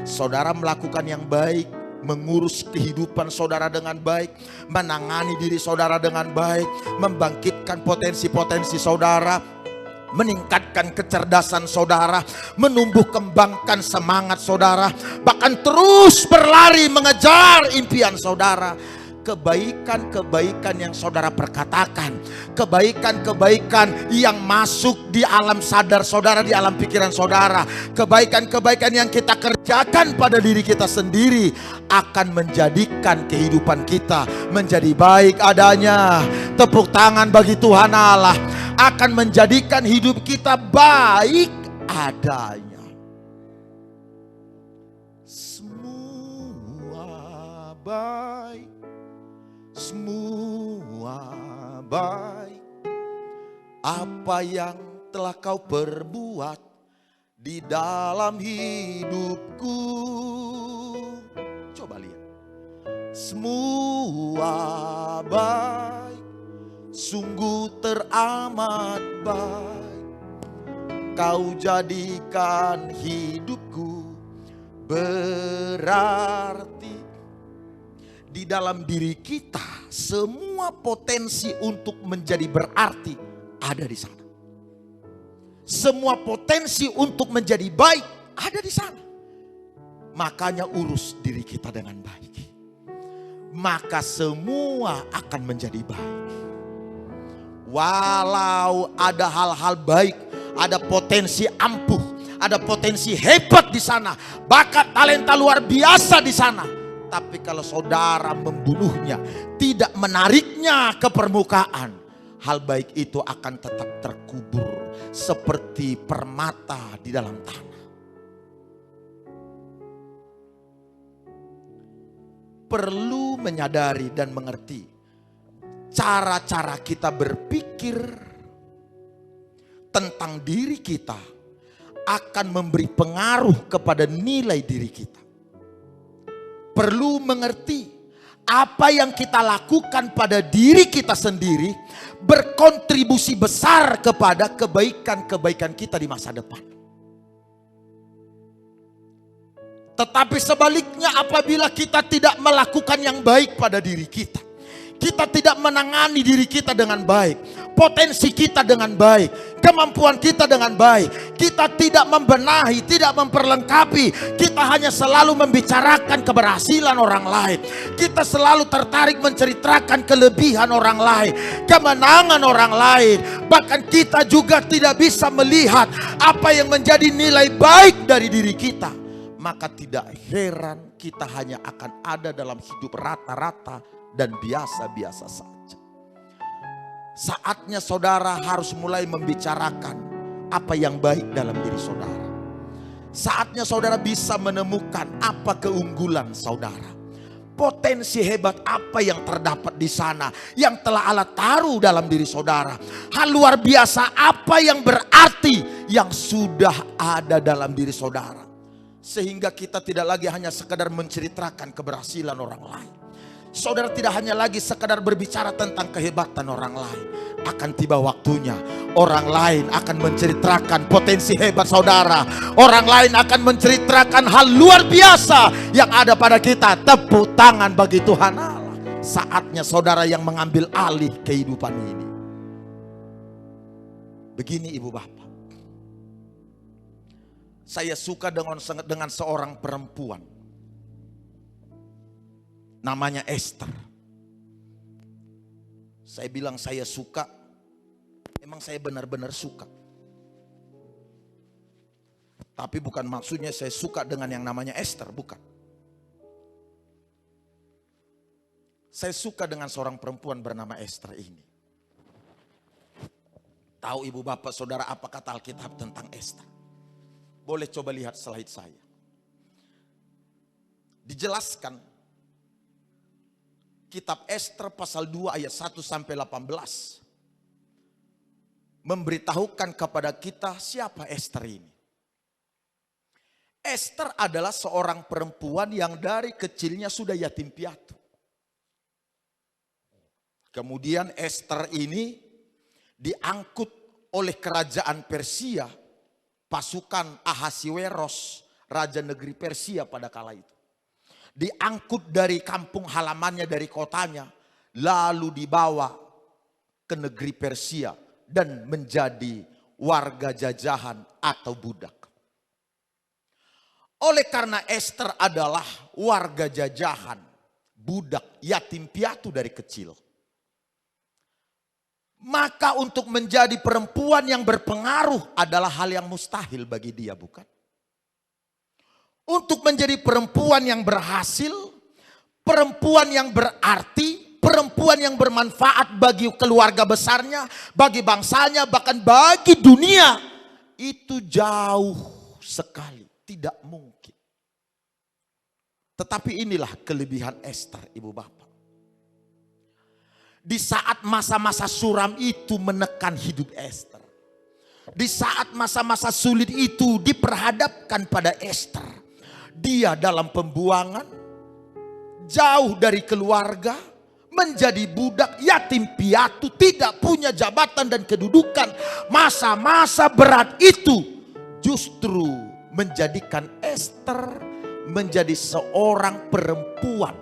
saudara melakukan yang baik, mengurus kehidupan saudara dengan baik, menangani diri saudara dengan baik, membangkitkan potensi-potensi saudara, meningkatkan kecerdasan saudara, menumbuh kembangkan semangat saudara, bahkan terus berlari mengejar impian saudara. Kebaikan-kebaikan yang saudara perkatakan, kebaikan-kebaikan yang masuk di alam sadar saudara, di alam pikiran saudara, kebaikan-kebaikan yang kita kerjakan pada diri kita sendiri akan menjadikan kehidupan kita menjadi baik adanya. Tepuk tangan bagi Tuhan Allah. Akan menjadikan hidup kita baik adanya. Semua baik, semua baik. Apa yang telah kau perbuat di dalam hidupku. Coba lihat. Semua baik, sungguh teramat baik. Kau jadikan hidupku berarti. di dalam diri kita semua potensi untuk menjadi berarti ada di sana. Semua potensi untuk menjadi baik ada di sana. Makanya urus diri kita dengan baik. Maka semua akan menjadi baik. Walau ada hal-hal baik, ada potensi ampuh, ada potensi hebat di sana, bakat talenta luar biasa di sana. Tapi kalau saudara membunuhnya, tidak menariknya ke permukaan, hal baik itu akan tetap terkubur seperti permata di dalam tanah. Perlu menyadari dan mengerti cara-cara kita berpikir tentang diri kita akan memberi pengaruh kepada nilai diri kita. Perlu mengerti apa yang kita lakukan pada diri kita sendiri berkontribusi besar kepada kebaikan-kebaikan kita di masa depan. Tetapi sebaliknya, apabila kita tidak melakukan yang baik pada diri kita, kita tidak menangani diri kita dengan baik, potensi kita dengan baik, kemampuan kita dengan baik, kita tidak membenahi, tidak memperlengkapi, kita hanya selalu membicarakan keberhasilan orang lain, kita selalu tertarik menceritakan kelebihan orang lain, kemenangan orang lain, bahkan kita juga tidak bisa melihat apa yang menjadi nilai baik dari diri kita. Maka tidak heran kita hanya akan ada dalam hidup rata-rata dan biasa-biasa saja. Saatnya saudara harus mulai membicarakan apa yang baik dalam diri saudara. Saatnya saudara bisa menemukan apa keunggulan saudara. Potensi hebat apa yang terdapat di sana, yang telah Allah taruh dalam diri saudara. Hal luar biasa apa yang berarti yang sudah ada dalam diri saudara. Sehingga kita tidak lagi hanya sekedar menceritakan keberhasilan orang lain. Saudara tidak hanya lagi sekedar berbicara tentang kehebatan orang lain. Akan tiba waktunya orang lain akan menceritakan potensi hebat saudara. Orang lain akan menceritakan hal luar biasa yang ada pada kita. Tepuk tangan bagi Tuhan Allah. Saatnya saudara yang mengambil alih kehidupan ini. Begini ibu bapak. Saya suka dengan seorang perempuan. Namanya Esther. Saya bilang saya suka. Emang saya benar-benar suka. Tapi bukan maksudnya saya suka dengan yang namanya Esther. Bukan. Saya suka dengan seorang perempuan bernama Esther ini. Tahu ibu bapak saudara apa kata Alkitab tentang Esther? Boleh coba lihat slide saya. Dijelaskan kitab Esther pasal 2 ayat 1 sampai 18. Memberitahukan kepada kita siapa Esther ini. Esther adalah seorang perempuan yang dari kecilnya sudah yatim piatu. Kemudian Esther ini diangkut oleh kerajaan Persia. Pasukan Ahasiweros, raja negeri Persia pada kala itu. Diangkut dari kampung halamannya, dari kotanya. Lalu dibawa ke negeri Persia dan menjadi warga jajahan atau budak. Oleh karena Esther adalah warga jajahan, budak, yatim piatu dari kecil. Maka untuk menjadi perempuan yang berpengaruh adalah hal yang mustahil bagi dia, bukan? Untuk menjadi perempuan yang berhasil, perempuan yang berarti, perempuan yang bermanfaat bagi keluarga besarnya, bagi bangsanya, bahkan bagi dunia, itu jauh sekali, tidak mungkin. Tetapi inilah kelebihan Esther, ibu bapak. Di saat masa-masa suram itu menekan hidup Esther. Di saat masa-masa sulit itu diperhadapkan pada Esther. Dia dalam pembuangan, jauh dari keluarga, menjadi budak yatim piatu, tidak punya jabatan dan kedudukan. Masa-masa berat itu justru menjadikan Esther menjadi seorang perempuan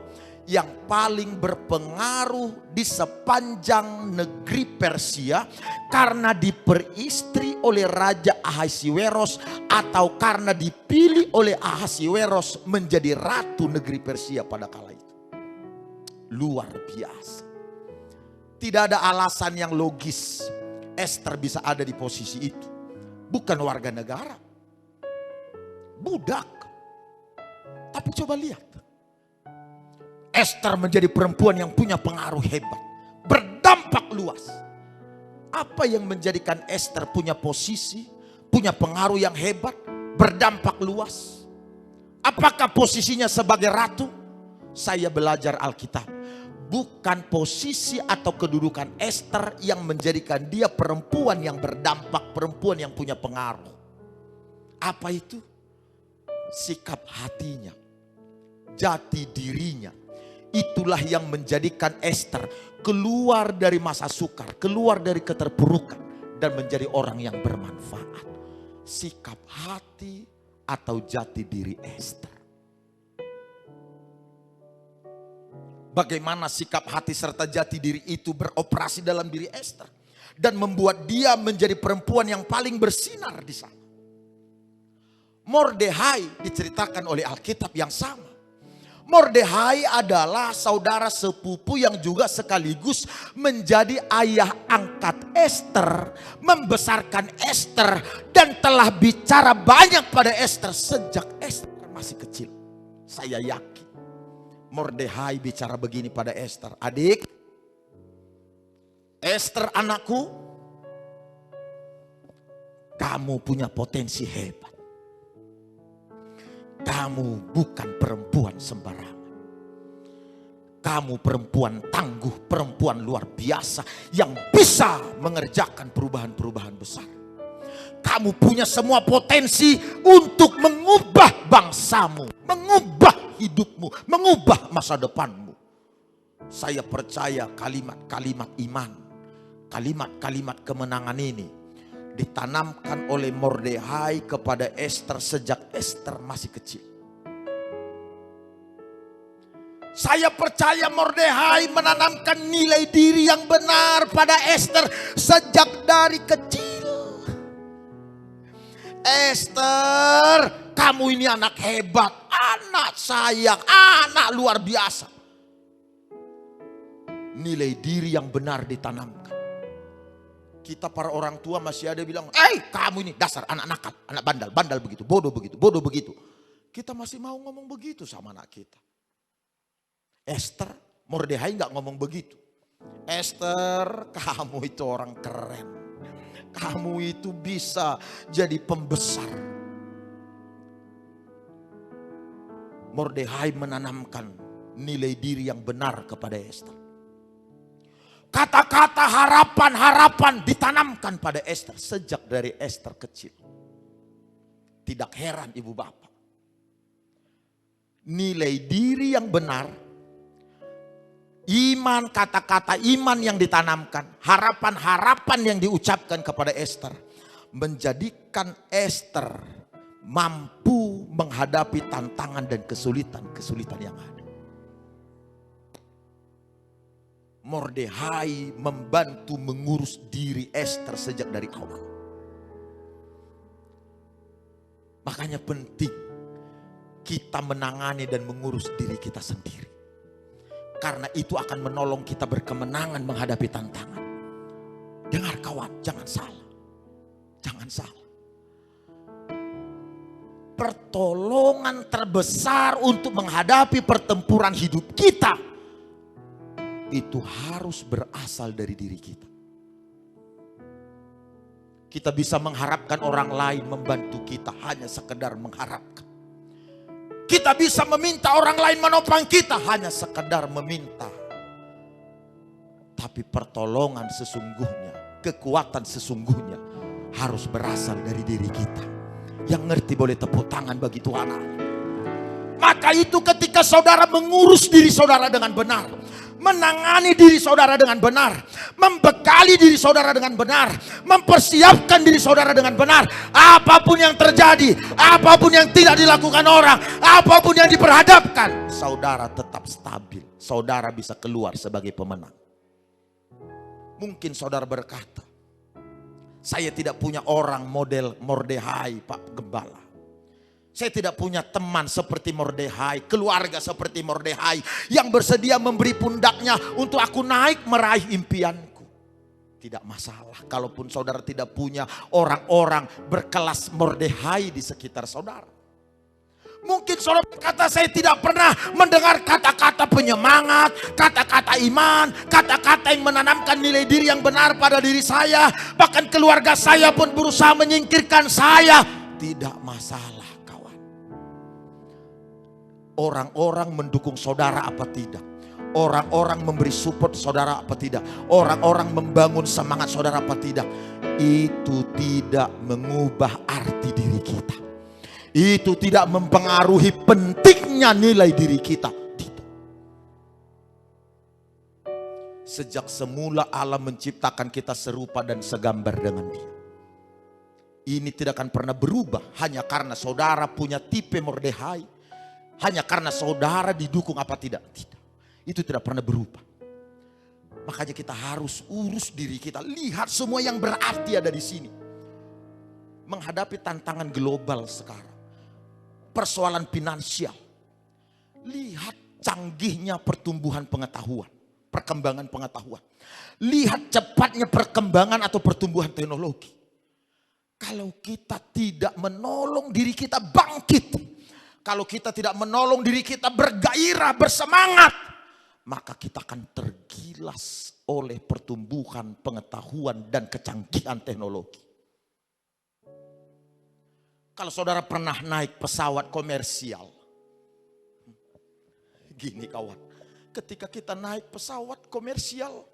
yang paling berpengaruh di sepanjang negeri Persia karena diperistri oleh Raja Ahasiweros atau karena dipilih oleh Ahasiweros menjadi ratu negeri Persia pada kala itu. Luar biasa. Tidak ada alasan yang logis Ester bisa ada di posisi itu. Bukan warga negara, budak. Tapi coba lihat, Ester menjadi perempuan yang punya pengaruh hebat, berdampak luas. Apa yang menjadikan Ester punya posisi, punya pengaruh yang hebat, berdampak luas? Apakah posisinya sebagai ratu? Saya belajar Alkitab. Bukan posisi atau kedudukan Ester yang menjadikan dia perempuan yang berdampak, perempuan yang punya pengaruh. Apa itu? Sikap hatinya, jati dirinya. Itulah yang menjadikan Ester keluar dari masa sukar, keluar dari keterpurukan dan menjadi orang yang bermanfaat. Sikap hati atau jati diri Ester. Bagaimana sikap hati serta jati diri itu beroperasi dalam diri Ester dan membuat dia menjadi perempuan yang paling bersinar di sana. Mordehai diceritakan oleh Alkitab yang sama. Mordehai adalah saudara sepupu yang juga sekaligus menjadi ayah angkat Ester, membesarkan Ester dan telah bicara banyak pada Ester sejak Ester masih kecil. Saya yakin Mordehai bicara begini pada Ester, adik, Ester anakku, kamu punya potensi hebat. Kamu bukan perempuan sembarangan. Kamu perempuan tangguh, perempuan luar biasa yang bisa mengerjakan perubahan-perubahan besar. Kamu punya semua potensi untuk mengubah bangsamu, mengubah hidupmu, mengubah masa depanmu. Saya percaya kalimat-kalimat iman, kalimat-kalimat kemenangan ini ditanamkan oleh Mordehai kepada Ester sejak Ester masih kecil. Saya percaya Mordehai menanamkan nilai diri yang benar pada Ester sejak dari kecil. Ester, kamu ini anak hebat, anak sayang, anak luar biasa. Nilai diri yang benar ditanamkan. Kita para orang tua masih ada bilang, kamu ini dasar anak nakal, anak bandal, bandal begitu, bodoh begitu, bodoh begitu. Kita masih mau ngomong begitu sama anak kita. Ester, Mordehai nggak ngomong begitu. Ester, kamu itu orang keren. Kamu itu bisa jadi pembesar. Mordehai menanamkan nilai diri yang benar kepada Ester. Kata-kata harapan-harapan ditanamkan pada Ester sejak dari Ester kecil. Tidak heran ibu bapak. Nilai diri yang benar, iman, kata-kata iman yang ditanamkan, harapan-harapan yang diucapkan kepada Ester menjadikan Ester mampu menghadapi tantangan dan kesulitan-kesulitan yang ada. Mordehai membantu mengurus diri Ester sejak dari awal. Makanya penting kita menangani dan mengurus diri kita sendiri. Karena itu akan menolong kita berkemenangan menghadapi tantangan. Dengar kawan, jangan salah. Jangan salah. Pertolongan terbesar untuk menghadapi pertempuran hidup kita itu harus berasal dari diri kita. Kita bisa mengharapkan orang lain membantu kita hanya sekedar mengharapkan. Kita bisa meminta orang lain menopang kita hanya sekedar meminta. Tapi pertolongan sesungguhnya, kekuatan sesungguhnya harus berasal dari diri kita. Yang ngerti boleh tepuk tangan bagi Tuhan. Maka itu ketika saudara mengurus diri saudara dengan benar, menangani diri saudara dengan benar, membekali diri saudara dengan benar, mempersiapkan diri saudara dengan benar. Apapun yang terjadi, apapun yang tidak dilakukan orang, apapun yang diperhadapkan, saudara tetap stabil, saudara bisa keluar sebagai pemenang. Mungkin saudara berkata, saya tidak punya orang model Mordehai, Pak Gembala. Saya tidak punya teman seperti Mordehai, keluarga seperti Mordehai yang bersedia memberi pundaknya untuk aku naik meraih impianku. Tidak masalah kalaupun saudara tidak punya orang-orang berkelas Mordehai di sekitar saudara. Mungkin saudara berkata, saya tidak pernah mendengar kata-kata penyemangat, kata-kata iman, kata-kata yang menanamkan nilai diri yang benar pada diri saya. Bahkan keluarga saya pun berusaha menyingkirkan saya. Tidak masalah kawan. Orang-orang mendukung saudara apa tidak? Orang-orang memberi support saudara apa tidak? Orang-orang membangun semangat saudara apa tidak? Itu tidak mengubah arti diri kita. Itu tidak mempengaruhi pentingnya nilai diri kita. Tidak. Sejak semula Allah menciptakan kita serupa dan segambar dengan Dia. Ini tidak akan pernah berubah hanya karena saudara punya tipe Mordehai. Hanya karena saudara didukung apa tidak. Tidak. Itu tidak pernah berubah. Makanya kita harus urus diri kita. Lihat semua yang berarti ada di sini. Menghadapi tantangan global sekarang. Persoalan finansial. Lihat canggihnya pertumbuhan pengetahuan. Perkembangan pengetahuan. Lihat cepatnya perkembangan atau pertumbuhan teknologi. Kalau kita tidak menolong diri kita bangkit. Kalau kita tidak menolong diri kita bergairah, bersemangat. Maka kita akan tergilas oleh pertumbuhan pengetahuan dan kecanggihan teknologi. Kalau saudara pernah naik pesawat komersial. Gini kawan. Ketika kita naik pesawat komersial.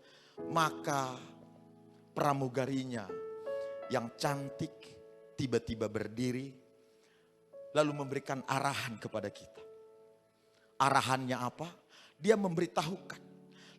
Maka pramugarinya yang cantik tiba-tiba berdiri. Lalu memberikan arahan kepada kita. Arahannya apa? Dia memberitahukan.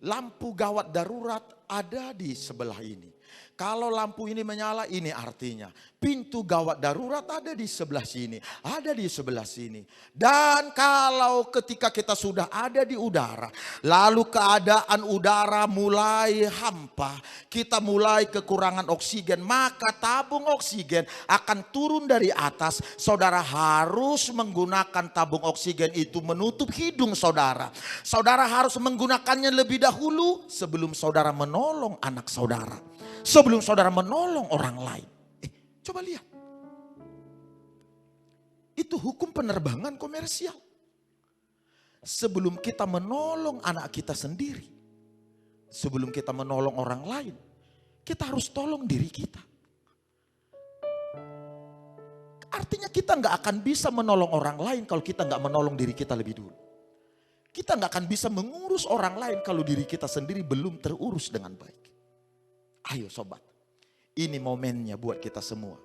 Lampu gawat darurat ada di sebelah ini. Kalau lampu ini menyala, ini artinya pintu gawat darurat ada di sebelah sini, ada di sebelah sini. Dan kalau ketika kita sudah ada di udara, lalu keadaan udara mulai hampa, kita mulai kekurangan oksigen, maka tabung oksigen akan turun dari atas. Saudara harus menggunakan tabung oksigen itu menutup hidung saudara. Saudara harus menggunakannya lebih dahulu sebelum saudara menolong anak saudara. Sebelum saudara menolong orang lain. Coba lihat. Itu hukum penerbangan komersial. Sebelum kita menolong anak kita sendiri. Sebelum kita menolong orang lain. Kita harus tolong diri kita. Artinya kita nggak akan bisa menolong orang lain kalau kita nggak menolong diri kita lebih dulu. Kita nggak akan bisa mengurus orang lain kalau diri kita sendiri belum terurus dengan baik. Ayo sobat, ini momennya buat kita semua.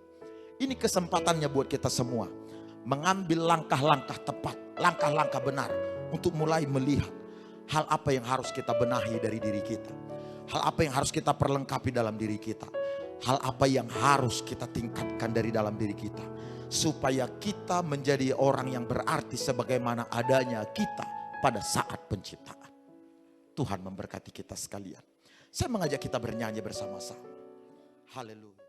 Ini kesempatannya buat kita semua. Mengambil langkah-langkah tepat, langkah-langkah benar. Untuk mulai melihat hal apa yang harus kita benahi dari diri kita. Hal apa yang harus kita perlengkapi dalam diri kita. Hal apa yang harus kita tingkatkan dari dalam diri kita. Supaya kita menjadi orang yang berarti sebagaimana adanya kita pada saat penciptaan. Tuhan memberkati kita sekalian. Saya mengajak kita bernyanyi bersama-sama. Haleluya.